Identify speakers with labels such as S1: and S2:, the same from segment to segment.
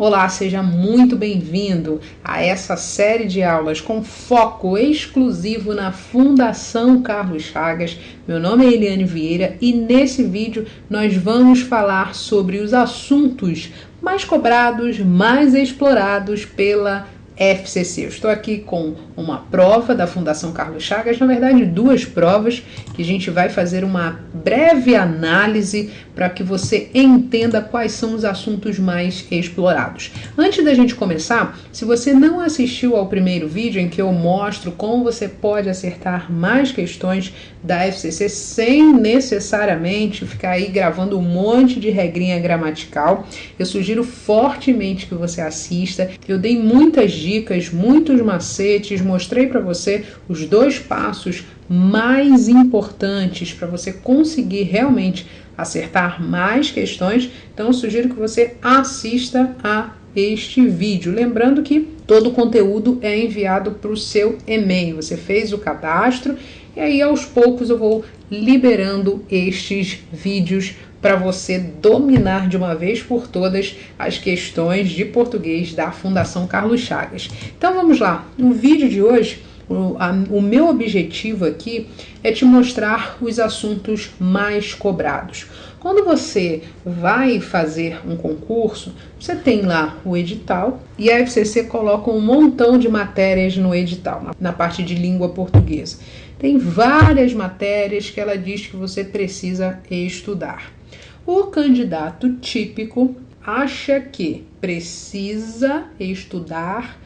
S1: Olá, seja muito bem-vindo a essa série de aulas com foco exclusivo na Fundação Carlos Chagas. Meu nome é Eliane Vieira e nesse vídeo nós vamos falar sobre os assuntos mais cobrados, mais explorados pela FCC. Eu estou aqui com uma prova da Fundação Carlos Chagas, na verdade duas provas, que a gente vai fazer uma breve análise para que você entenda quais são os assuntos mais explorados. Antes da gente começar, se você não assistiu ao primeiro vídeo em que eu mostro como você pode acertar mais questões da FCC sem necessariamente ficar aí gravando um monte de regrinha gramatical, eu sugiro fortemente que você assista. Eu dei muitas dicas, muitos macetes, mostrei para você os 2 passos mais importantes para você conseguir realmente acertar mais questões. Então eu sugiro que você assista a este vídeo. Lembrando que todo o conteúdo é enviado para o seu e-mail. Você fez o cadastro e aí aos poucos eu vou liberando estes vídeos para você dominar de uma vez por todas as questões de português da Fundação Carlos Chagas. Então vamos lá. No vídeo de hoje, o meu objetivo aqui é te mostrar os assuntos mais cobrados. Quando você vai fazer um concurso, você tem lá o edital e a FCC coloca um montão de matérias no edital, na parte de língua portuguesa. Tem várias matérias que ela diz que você precisa estudar. O candidato típico acha que precisa estudar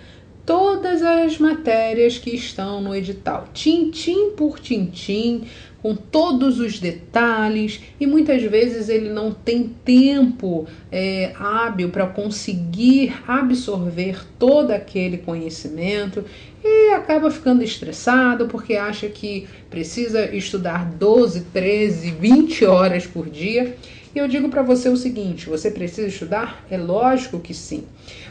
S1: todas as matérias que estão no edital, tintim por tintim, com todos os detalhes, e muitas vezes ele não tem tempo hábil para conseguir absorver todo aquele conhecimento e acaba ficando estressado porque acha que precisa estudar 12, 13, 20 horas por dia. E eu digo para você o seguinte: você precisa estudar? É lógico que sim,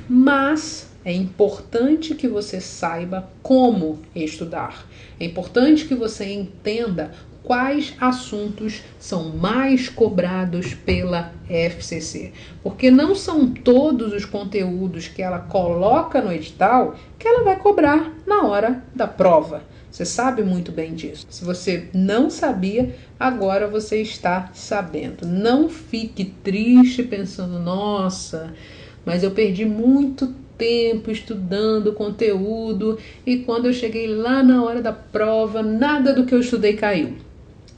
S1: mas é importante que você saiba como estudar. É importante que você entenda quais assuntos são mais cobrados pela FCC. Porque não são todos os conteúdos que ela coloca no edital que ela vai cobrar na hora da prova. Você sabe muito bem disso. Se você não sabia, agora você está sabendo. Não fique triste pensando, nossa, mas eu perdi muito tempo estudando conteúdo e quando eu cheguei lá na hora da prova, nada do que eu estudei caiu.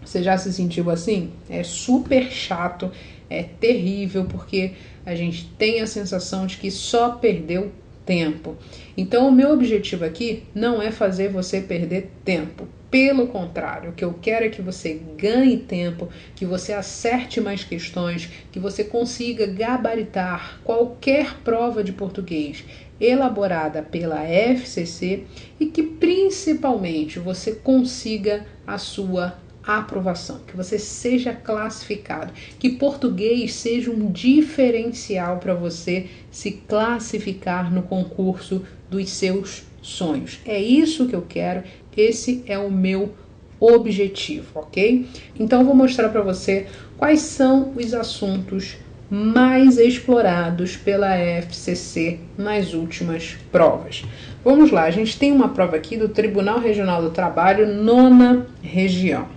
S1: Você já se sentiu assim? É super chato, é terrível, porque a gente tem a sensação de que só perdeu tempo. Então o meu objetivo aqui não é fazer você perder tempo. Pelo contrário, o que eu quero é que você ganhe tempo, que você acerte mais questões, que você consiga gabaritar qualquer prova de português elaborada pela FCC e que principalmente você consiga a sua aprovação, que você seja classificado, que português seja um diferencial para você se classificar no concurso dos seus sonhos. É isso que eu quero, esse é o meu objetivo, ok? Então eu vou mostrar para você quais são os assuntos mais explorados pela FCC nas últimas provas. Vamos lá, a gente tem uma prova aqui do Tribunal Regional do Trabalho, 9ª região.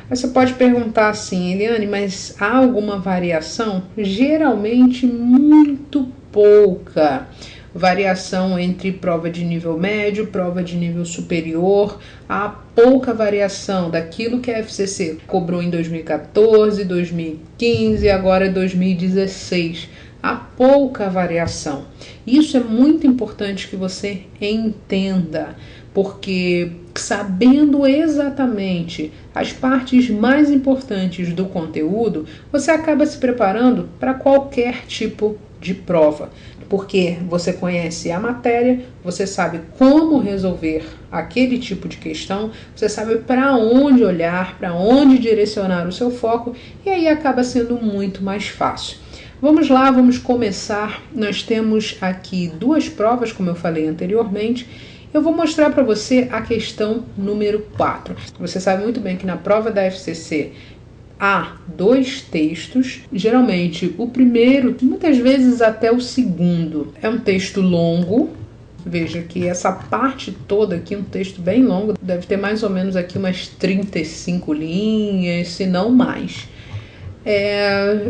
S1: Você pode perguntar assim, Eliane, mas há alguma variação? Geralmente muito pouca variação entre prova de nível médio, prova de nível superior. Há pouca variação daquilo que a FCC cobrou em 2014, 2015 e agora 2016. Há pouca variação. Isso é muito importante que você entenda, porque sabendo exatamente as partes mais importantes do conteúdo, você acaba se preparando para qualquer tipo de prova, porque você conhece a matéria, você sabe como resolver aquele tipo de questão, você sabe para onde olhar, para onde direcionar o seu foco, e aí acaba sendo muito mais fácil. Vamos lá, vamos começar. Nós temos aqui 2 provas, como eu falei anteriormente. Eu vou mostrar para você a questão número 4. Você sabe muito bem que na prova da FCC há 2 textos, geralmente o primeiro, muitas vezes até o segundo, é um texto longo. Veja que essa parte toda aqui, um texto bem longo, deve ter mais ou menos aqui umas 35 linhas, se não mais.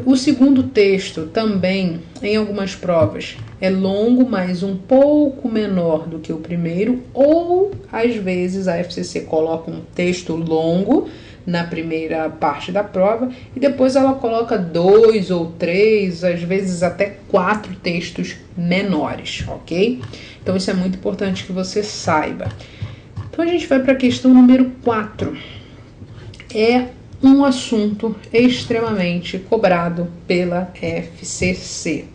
S1: O segundo texto também, em algumas provas, é longo, mas um pouco menor do que o primeiro, ou às vezes a FCC coloca um texto longo na primeira parte da prova e depois ela coloca 2 ou 3, às vezes até 4 textos menores, ok? Então isso é muito importante que você saiba. Então a gente vai para a questão número 4. É um assunto extremamente cobrado pela FCC.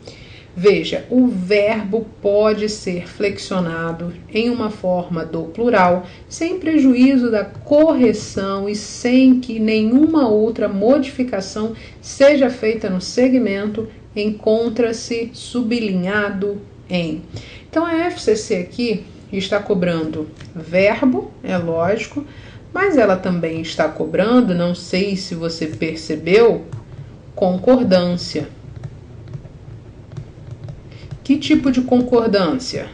S1: Veja, o verbo pode ser flexionado em uma forma do plural, sem prejuízo da correção e sem que nenhuma outra modificação seja feita no segmento, encontra-se sublinhado em. Então a FCC aqui está cobrando verbo, é lógico, mas ela também está cobrando, não sei se você percebeu, concordância. Que tipo de concordância?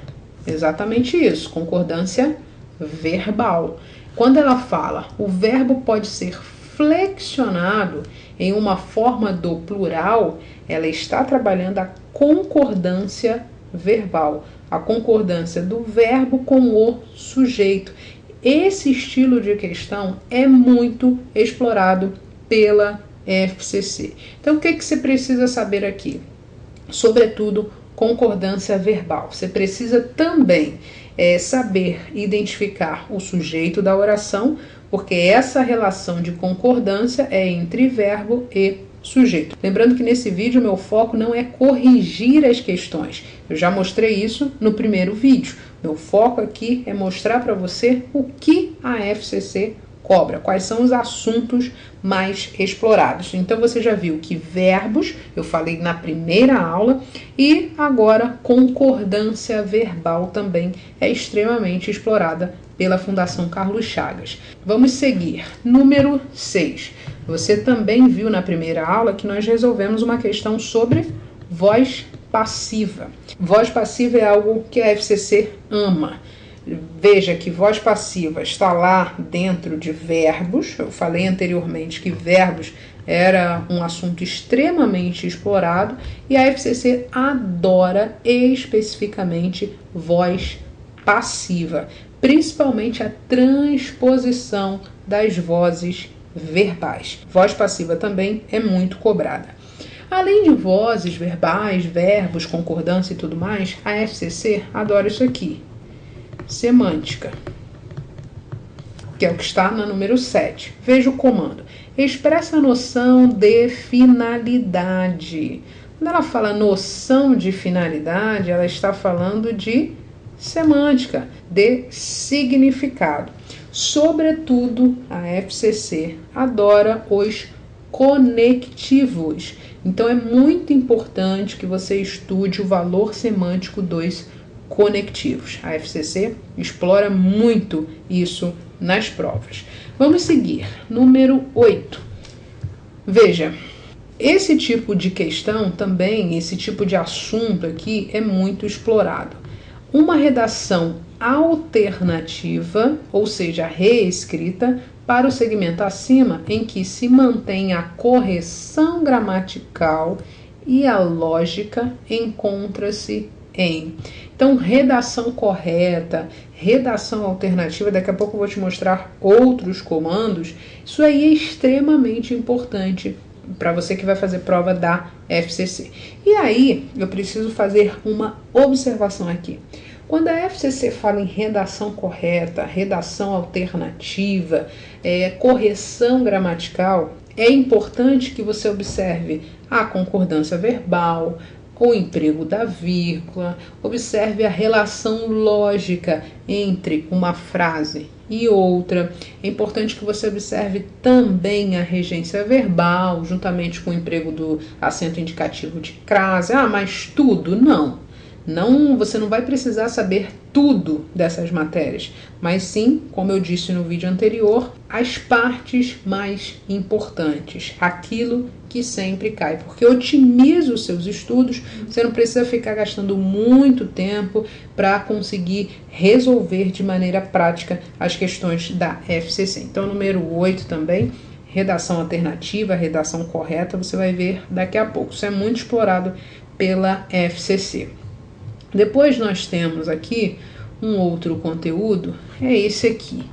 S1: Exatamente isso, concordância verbal. Quando ela fala, o verbo pode ser flexionado em uma forma do plural, ela está trabalhando a concordância verbal, a concordância do verbo com o sujeito. Esse estilo de questão é muito explorado pela FCC. Então, o que você precisa saber aqui? Sobretudo, concordância verbal. Você precisa também saber identificar o sujeito da oração, porque essa relação de concordância é entre verbo e sujeito. Lembrando que nesse vídeo meu foco não é corrigir as questões. Eu já mostrei isso no primeiro vídeo. Meu foco aqui é mostrar para você o que a FCC cobra, quais são os assuntos mais explorados. Então você já viu que verbos, eu falei na primeira aula, e agora concordância verbal também é extremamente explorada pela Fundação Carlos Chagas. Vamos seguir. Número 6. Você também viu na primeira aula que nós resolvemos uma questão sobre voz passiva. Voz passiva é algo que a FCC ama. Veja que voz passiva está lá dentro de verbos. Eu falei anteriormente que verbos era um assunto extremamente explorado e a FCC adora especificamente voz passiva, principalmente a transposição das vozes verbais. Voz passiva também é muito cobrada. Além de vozes verbais, verbos, concordância e tudo mais, a FCC adora isso aqui. Semântica, que é o que está na número 7. Veja o comando. Expressa a noção de finalidade. Quando ela fala noção de finalidade, ela está falando de semântica, de significado. Sobretudo, a FCC adora os conectivos. Então, é muito importante que você estude o valor semântico dos conectivos. A FCC explora muito isso nas provas. Vamos seguir. Número 8. Veja, esse tipo de questão também, esse tipo de assunto aqui é muito explorado. Uma redação alternativa, ou seja, reescrita, para o segmento acima, em que se mantém a correção gramatical e a lógica encontra-se em. Então, redação correta, redação alternativa, daqui a pouco eu vou te mostrar outros comandos. Isso aí é extremamente importante para você que vai fazer prova da FCC. E aí, eu preciso fazer uma observação aqui. Quando a FCC fala em redação correta, redação alternativa, correção gramatical, é importante que você observe a concordância verbal, o emprego da vírgula, observe a relação lógica entre uma frase e outra. É importante que você observe também a regência verbal, juntamente com o emprego do acento indicativo de crase. Ah, mas tudo? Não. Não, você não vai precisar saber tudo dessas matérias, mas sim, como eu disse no vídeo anterior, as partes mais importantes, aquilo que sempre cai, porque otimiza os seus estudos, você não precisa ficar gastando muito tempo para conseguir resolver de maneira prática as questões da FCC. Então, número 8 também, redação alternativa, redação correta, você vai ver daqui a pouco. Isso é muito explorado pela FCC. Depois nós temos aqui um outro conteúdo, é esse aqui.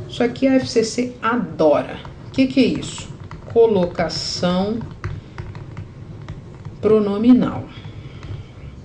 S1: Isso aqui a FCC adora. O que é isso? Colocação pronominal.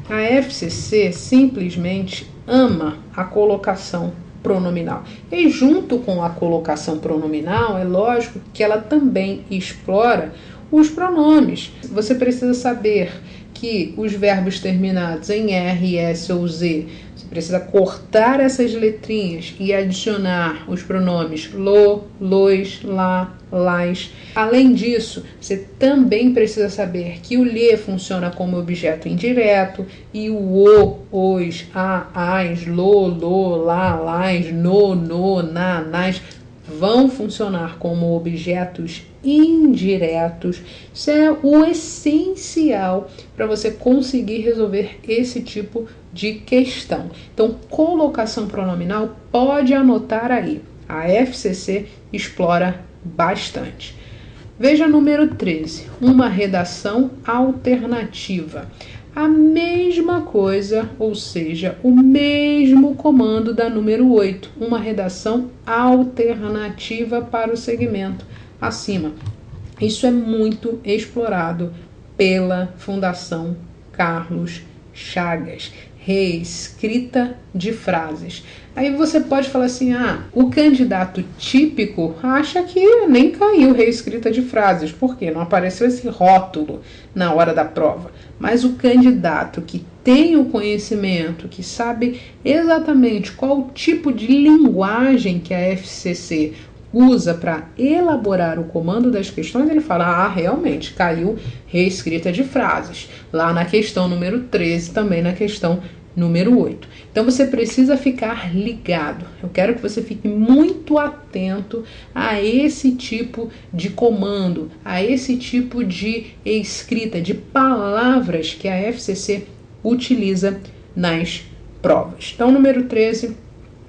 S1: A FCC simplesmente ama a colocação pronominal. E junto com a colocação pronominal, é lógico que ela também explora os pronomes. Você precisa saber que os verbos terminados em R, S ou Z, você precisa cortar essas letrinhas e adicionar os pronomes lo, lois, lá, las. Além disso, você também precisa saber que o lhe funciona como objeto indireto e o, os, as, lo, lá, las, no, nas vão funcionar como objetos indiretos. Isso é o essencial para você conseguir resolver esse tipo de questão. Então, colocação pronominal, pode anotar aí. A FCC explora bastante. Veja número 13, uma redação alternativa. A mesma coisa, ou seja, o mesmo comando da número 8, uma redação alternativa para o segmento acima. Isso é muito explorado pela Fundação Carlos Chagas. Reescrita de frases. Aí você pode falar assim, o candidato típico acha que nem caiu reescrita de frases. Por quê? Não apareceu esse rótulo na hora da prova. Mas o candidato que tem o conhecimento, que sabe exatamente qual tipo de linguagem que a FCC usa para elaborar o comando das questões, ele fala, realmente, caiu reescrita de frases. Lá na questão número 13, também na questão número 8. Então, você precisa ficar ligado. Eu quero que você fique muito atento a esse tipo de comando, a esse tipo de escrita, de palavras que a FCC utiliza nas provas. Então, número 13,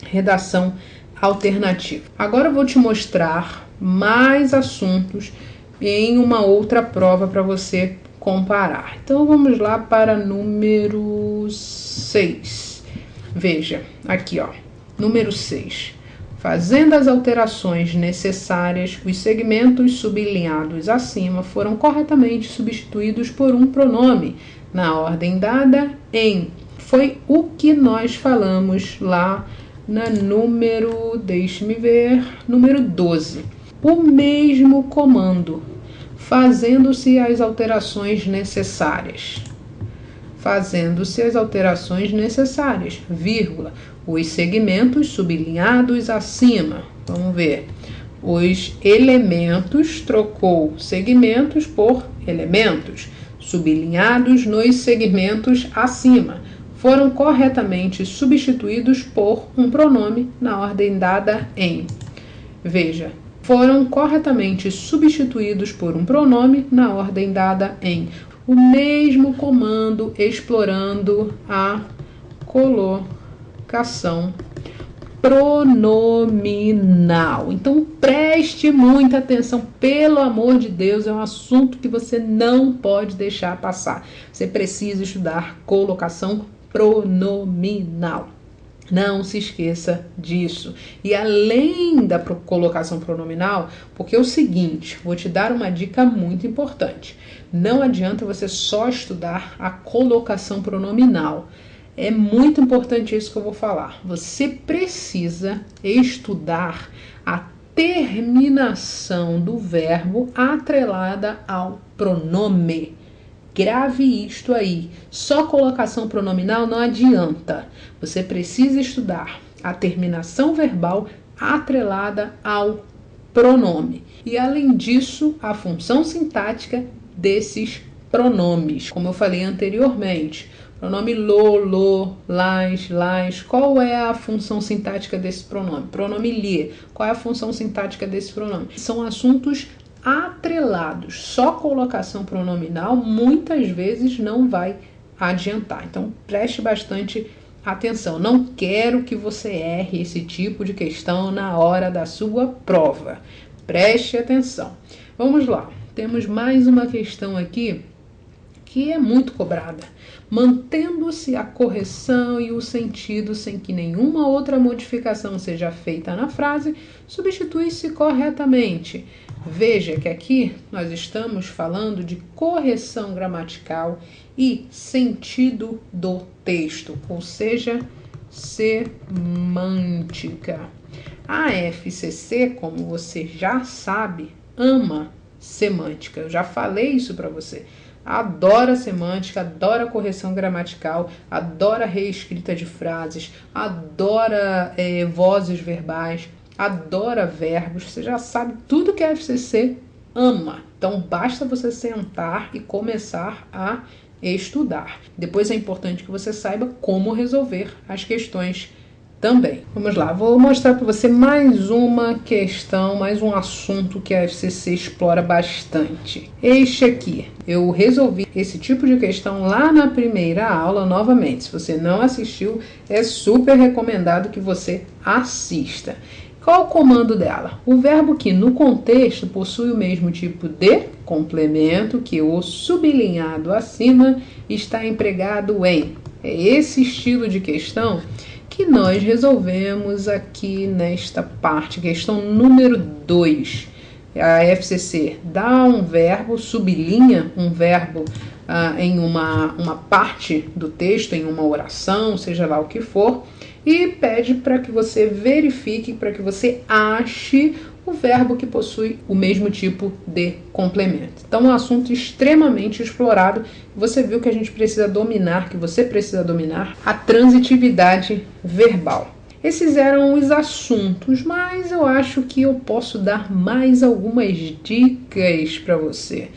S1: redação alternativa. Agora eu vou te mostrar mais assuntos em uma outra prova para você comparar. Então vamos lá para número 6. Veja, aqui número 6. Fazendo as alterações necessárias, os segmentos sublinhados acima foram corretamente substituídos por um pronome na ordem dada em. Foi o que nós falamos lá na número, deixe-me ver, número 12. O mesmo comando, fazendo-se as alterações necessárias. Fazendo-se as alterações necessárias, vírgula, os segmentos sublinhados acima. Vamos ver. Os elementos, trocou segmentos por elementos, sublinhados nos segmentos acima. Foram corretamente substituídos por um pronome na ordem dada em. Veja, foram corretamente substituídos por um pronome na ordem dada em. O mesmo comando explorando a colocação pronominal. Então preste muita atenção, pelo amor de Deus, é um assunto que você não pode deixar passar. Você precisa estudar colocação pronominal. Não se esqueça disso. E além da colocação pronominal, porque é o seguinte, vou te dar uma dica muito importante. Não adianta você só estudar a colocação pronominal. É muito importante isso que eu vou falar. Você precisa estudar a terminação do verbo atrelada ao pronome. Grave isto aí. Só colocação pronominal não adianta. Você precisa estudar a terminação verbal atrelada ao pronome. E além disso, a função sintática desses pronomes. Como eu falei anteriormente, Pronome lo, las. Qual é a função sintática desse pronome? Pronome li. Qual é a função sintática desse pronome? São assuntos atrelados. Só colocação pronominal muitas vezes não vai adiantar. Então preste bastante atenção. Não quero que você erre esse tipo de questão na hora da sua prova. Preste atenção. Vamos lá. Temos mais uma questão aqui que é muito cobrada. Mantendo-se a correção e o sentido sem que nenhuma outra modificação seja feita na frase, substitui-se corretamente. Veja que aqui nós estamos falando de correção gramatical e sentido do texto, ou seja, semântica. A FCC, como você já sabe, ama semântica. Eu já falei isso para você. Adora semântica, adora correção gramatical, adora reescrita de frases, adora vozes verbais, adora verbos. Você já sabe tudo que a FCC ama. Então basta você sentar e começar a estudar. Depois é importante que você saiba como resolver as questões também. Vamos lá, vou mostrar para você mais uma questão, mais um assunto que a FCC explora bastante. Este aqui, eu resolvi esse tipo de questão lá na primeira aula novamente. Se você não assistiu, é super recomendado que você assista. Qual o comando dela? O verbo que no contexto possui o mesmo tipo de complemento que o sublinhado acima está empregado em. É esse estilo de questão que nós resolvemos aqui nesta parte, questão número 2. A FCC dá um verbo, sublinha um verbo em uma parte do texto, em uma oração, seja lá o que for, e pede para que você verifique, para que você ache o verbo que possui o mesmo tipo de complemento. Então, um assunto extremamente explorado. Você viu que a gente precisa dominar, que você precisa dominar a transitividade verbal. Esses eram os assuntos, mas eu acho que eu posso dar mais algumas dicas para você.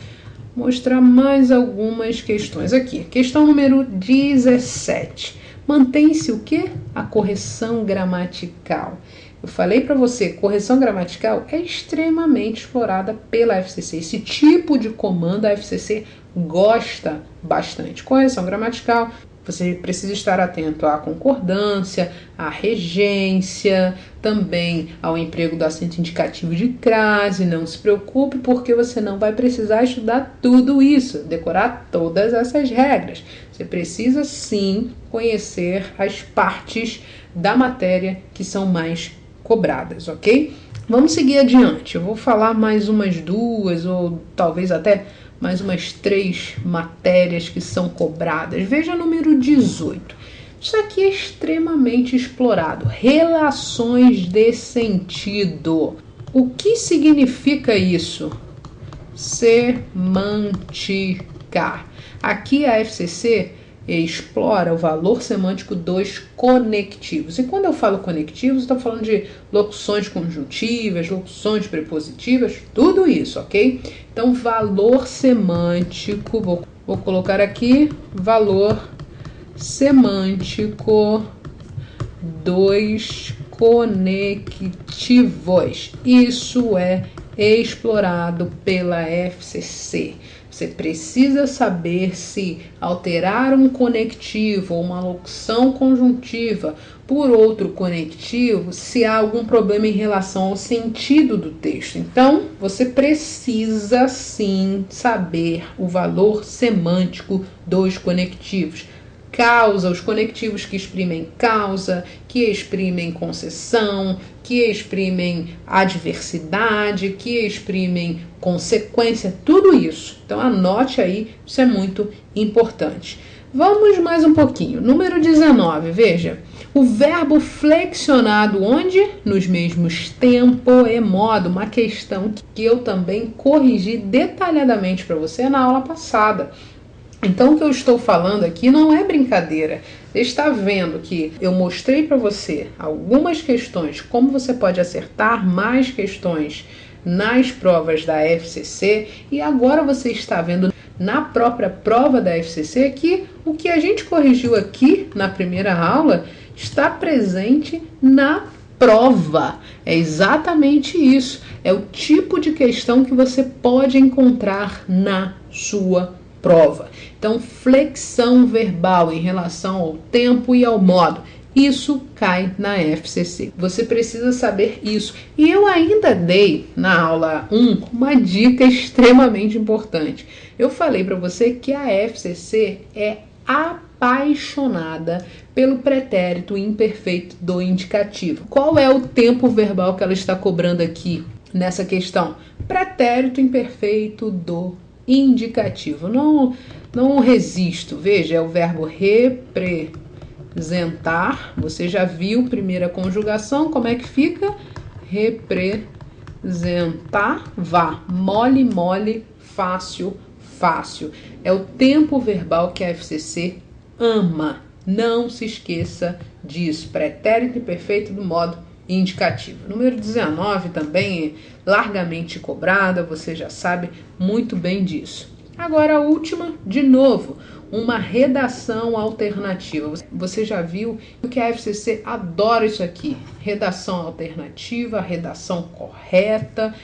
S1: Mostrar mais algumas questões aqui. Questão número 17. Mantém-se o quê? A correção gramatical. Eu falei para você, correção gramatical é extremamente explorada pela FCC. Esse tipo de comando a FCC gosta bastante. Correção gramatical, você precisa estar atento à concordância, à regência, também ao emprego do acento indicativo de crase. Não se preocupe, porque você não vai precisar estudar tudo isso, decorar todas essas regras. Você precisa sim conhecer as partes da matéria que são mais cobradas, ok? Vamos seguir adiante. Eu vou falar mais umas 2 ou talvez até mais umas 3 matérias que são cobradas. Veja o número 18. Isso aqui é extremamente explorado. Relações de sentido. O que significa isso? Semântica. Aqui a FCC explora o valor semântico dos conectivos. E quando eu falo conectivos, estou falando de locuções conjuntivas, locuções prepositivas, tudo isso, ok? Então, valor semântico, vou colocar aqui, valor semântico dos conectivos. Isso é explorado pela FCC. Você precisa saber se alterar um conectivo ou uma locução conjuntiva por outro conectivo, se há algum problema em relação ao sentido do texto. Então, você precisa sim saber o valor semântico dos conectivos. Causa, os conectivos que exprimem causa, que exprimem concessão, que exprimem adversidade, que exprimem consequência, tudo isso. Então anote aí, isso é muito importante. Vamos mais um pouquinho. Número 19, veja. O verbo flexionado onde? Nos mesmos tempo e modo. Uma questão que eu também corrigi detalhadamente para você na aula passada. Então, o que eu estou falando aqui não é brincadeira. Você está vendo que eu mostrei para você algumas questões, como você pode acertar mais questões nas provas da FCC, e agora você está vendo na própria prova da FCC que o que a gente corrigiu aqui na primeira aula está presente na prova. É exatamente isso. É o tipo de questão que você pode encontrar na sua prova. Então, flexão verbal em relação ao tempo e ao modo. Isso cai na FCC. Você precisa saber isso. E eu ainda dei na aula 1 uma dica extremamente importante. Eu falei para você que a FCC é apaixonada pelo pretérito imperfeito do indicativo. Qual é o tempo verbal que ela está cobrando aqui nessa questão? Pretérito imperfeito do indicativo. Não resisto. Veja, é o verbo representar. Você já viu primeira conjugação, como é que fica? Representar, vá, mole, mole, fácil, fácil. É o tempo verbal que a FCC ama. Não se esqueça disso. Pretérito imperfeito do modo indicativo. Número 19 também é largamente cobrada, você já sabe muito bem disso. Agora a última, de novo, uma redação alternativa. Você já viu que a FCC adora isso aqui. Redação alternativa, redação correta,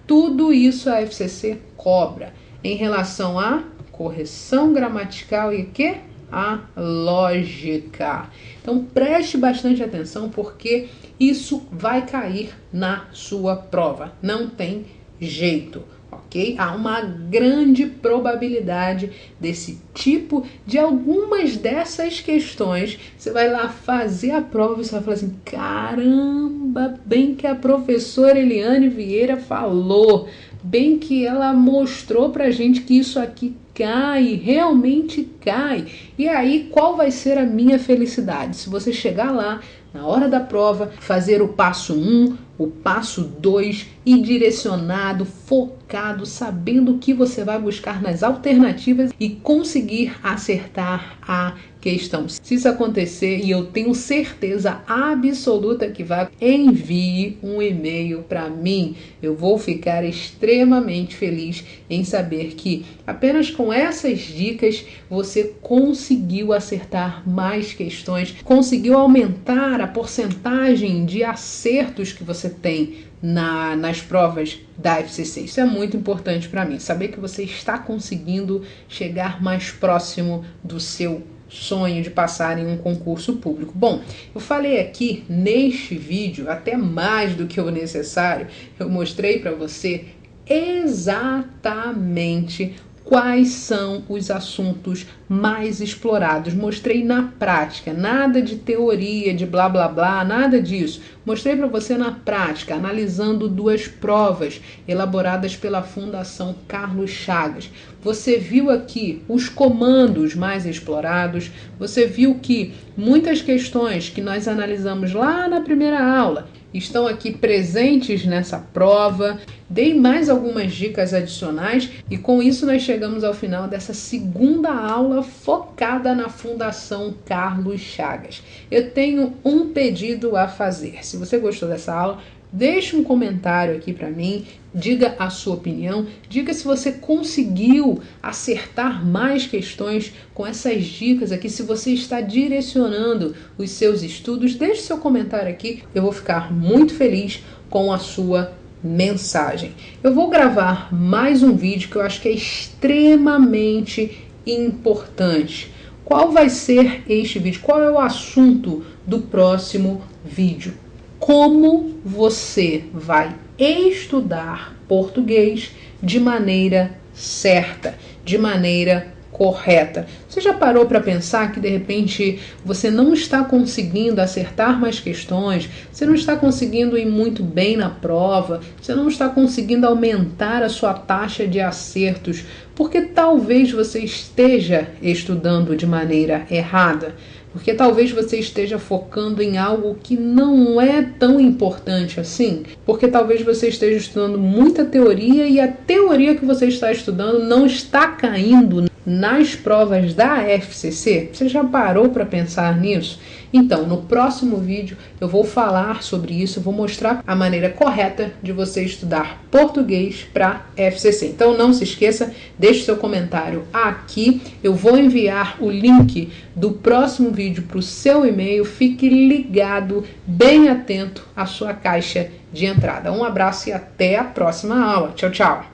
S1: tudo isso a FCC cobra. Em relação à correção gramatical e a lógica. Então preste bastante atenção porque isso vai cair na sua prova. Não tem jeito, ok? Há uma grande probabilidade desse tipo de algumas dessas questões. Você vai lá fazer a prova e você vai falar assim, caramba, bem que a professora Eliane Vieira falou, bem que ela mostrou pra gente que isso aqui cai, realmente cai. E aí, qual vai ser a minha felicidade? Se você chegar lá, na hora da prova, fazer o passo 1, o passo 2 e direcionado, focado, sabendo o que você vai buscar nas alternativas e conseguir acertar a questão. Se isso acontecer, e eu tenho certeza absoluta que vai, envie um e-mail para mim. Eu vou ficar extremamente feliz em saber que apenas com essas dicas você conseguiu acertar mais questões, conseguiu aumentar a porcentagem de acertos que você tem nas provas da FCC. Isso é muito importante para mim, saber que você está conseguindo chegar mais próximo do seu sonho de passar em um concurso público. Bom, eu falei aqui neste vídeo, até mais do que o necessário, eu mostrei para você exatamente quais são os assuntos mais explorados. Mostrei na prática, nada de teoria, de blá blá blá, nada disso. Mostrei para você na prática, analisando 2 provas elaboradas pela Fundação Carlos Chagas. Você viu aqui os comandos mais explorados, você viu que muitas questões que nós analisamos lá na primeira aula estão aqui presentes nessa prova. Dei mais algumas dicas adicionais e com isso nós chegamos ao final dessa segunda aula focada na Fundação Carlos Chagas. Eu tenho um pedido a fazer. Se você gostou dessa aula, deixe um comentário aqui para mim, diga a sua opinião, diga se você conseguiu acertar mais questões com essas dicas aqui, se você está direcionando os seus estudos, deixe seu comentário aqui, eu vou ficar muito feliz com a sua mensagem. Eu vou gravar mais um vídeo que eu acho que é extremamente importante. Qual vai ser este vídeo? Qual é o assunto do próximo vídeo? Como você vai estudar português de maneira certa, de maneira correta. Você já parou para pensar que de repente você não está conseguindo acertar mais questões, você não está conseguindo ir muito bem na prova, você não está conseguindo aumentar a sua taxa de acertos, porque talvez você esteja estudando de maneira errada? Porque talvez você esteja focando em algo que não é tão importante assim. Porque talvez você esteja estudando muita teoria e a teoria que você está estudando não está caindo nas provas da FCC? Você já parou para pensar nisso? Então, no próximo vídeo eu vou falar sobre isso, eu vou mostrar a maneira correta de você estudar português para FCC. Então não se esqueça, deixe seu comentário aqui, eu vou enviar o link do próximo vídeo para o seu e-mail, fique ligado, bem atento à sua caixa de entrada. Um abraço e até a próxima aula. Tchau, tchau!